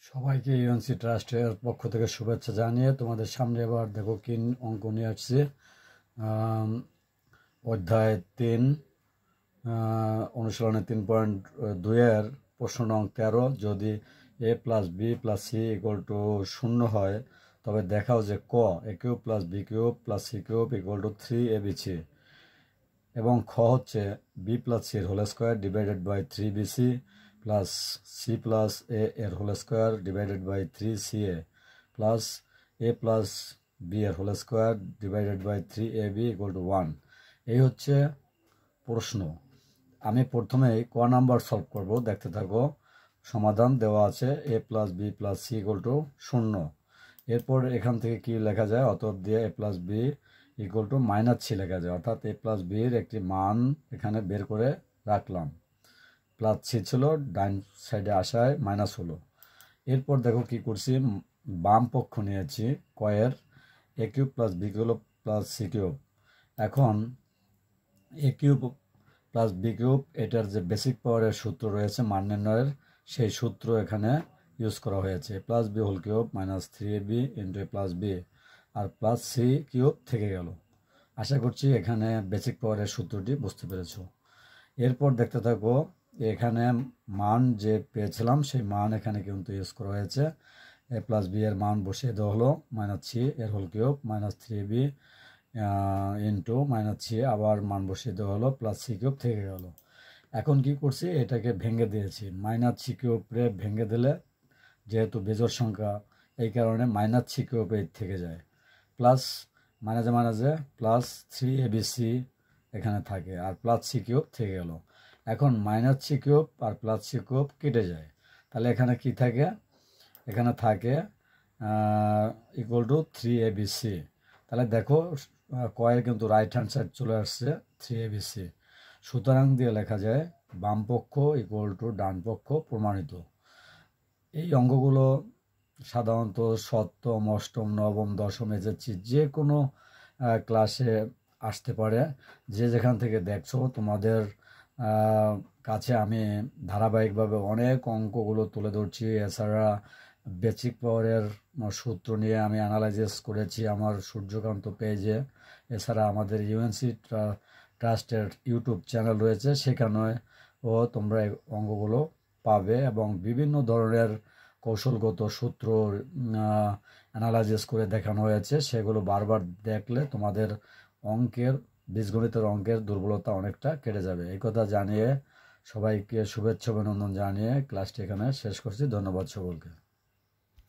সবাইকে ইউএনসি ট্রাস্টের পক্ষ থেকে শুভেচ্ছা জানিয়ে তোমাদের সামনে এবার দেখো কি অঙ্ক নিয়ে আসছি। অধ্যায় 3 অনুশীলনে 3.2 প্রশ্ন নং 13, যদি a plus b plus c equal to 0 হয় তবে দেখাও যে ক a cube plus b cube plus c cube equal to 3abc এবং খ হচ্ছে বি প্লাস সির whole square divided by 3bc plus c plus a এর whole square divided by 3ca plus a plus b এর whole square divided by 3ab equal to 1। এই হচ্ছে প্রশ্ন। আমি প্রথমেই ক নাম্বার সলভ করব, দেখতে থাকো। সমাধান দেওয়া আছে a plus b plus c equal to 0। এরপর এখান থেকে কি লেখা যায়, অতএব দিয়ে a plus b equal to -3 লেখা যায়, অর্থাৎ এ প্লাস বির একটি মান এখানে বের করে রাখলাম। প্লাস সি ছিল, ডাইন সাইডে আসায় মাইনাস হলো। এরপর দেখো কি করছি, বাম পক্ষ নিয়েছি কয়ের a cube plus b cube plus c cube. এখন a cube plus b cube এটার যে বেসিক পাওয়ারের সূত্র রয়েছে মান নির্ণয়ের, সেই সূত্র এখানে ইউজ করা হয়েছে। Plus b whole cube minus 3ab into a plus b আর প্লাস সি কিউব থেকে গেল। আশা করছি এখানে বেসিক পাওয়ারের সূত্রটি বুঝতে পেরেছ। এরপর দেখতে থাকো, এখানে মান যে পেয়েছিলাম সেই মান এখানে কিন্তু ইউজ করা হয়েছে। এ প্লাস বি এর মান বসিয়ে দেওয়া হলো -3 এর whole cube minus 3ab into -3 আবার মান বসিয়ে দেওয়া হলো প্লাস সি কিউব থেকে গেল। এখন কি করছি, এটাকে ভেঙে দিয়েছি। -সি কিউবরে ভেঙে দিলে যেহেতু বেজোড় সংখ্যা, এই কারণে -সি কিউব থেকে যায়। প্লাস মাঝে মাঝে প্লাস 3abc এখানে থাকে আর প্লাস সি কিউব থেকে গেল। এখন -সি কিউব আর প্লাস সি কিউব কেটে যায়, তাহলে এখানে কি থাকে, এখানে থাকে ইকুয়াল টু 3abc। তাহলে দেখো কয়ের কিন্তু রাইট হ্যান্ড সাইড চলে আসছে 3abc। সুতরাং দিয়ে লেখা যায় বাম পক্ষ ইকুয়াল টু ডান পক্ষ প্রমাণিত। এই অঙ্কগুলো সাধারণত সপ্তম, অষ্টম, নবম, দশম এসেছি যে কোনো ক্লাসে আসতে পারে। যে যেখান থেকে দেখছো, তোমাদের কাছে আমি ধারাবাহিকভাবে অনেক অঙ্কগুলো তুলে ধরছি। এছাড়া বেসিক পাওয়ারের সূত্র নিয়ে আমি অ্যানালাইসিস করেছি আমার সূর্যকান্ত পেজে। এছাড়া আমাদের ইউএনসি ট্রাস্টের ইউটিউব চ্যানেল রয়েছে, সেখানেও তোমরা এই অঙ্কগুলো পাবে এবং বিভিন্ন ধরনের কৌশলগত সূত্র অ্যানালাইসিস করে দেখানো হয়েছে। সেগুলো বারবার দেখলে তোমাদের বীজগণিতের অঙ্কের দুর্বলতা অনেকটা কেটে যাবে। এই কথা জানিয়ে সবাইকে শুভেচ্ছা অভিনন্দন জানিয়ে ক্লাসটি এখানে শেষ করছি। ধন্যবাদ সকলকে।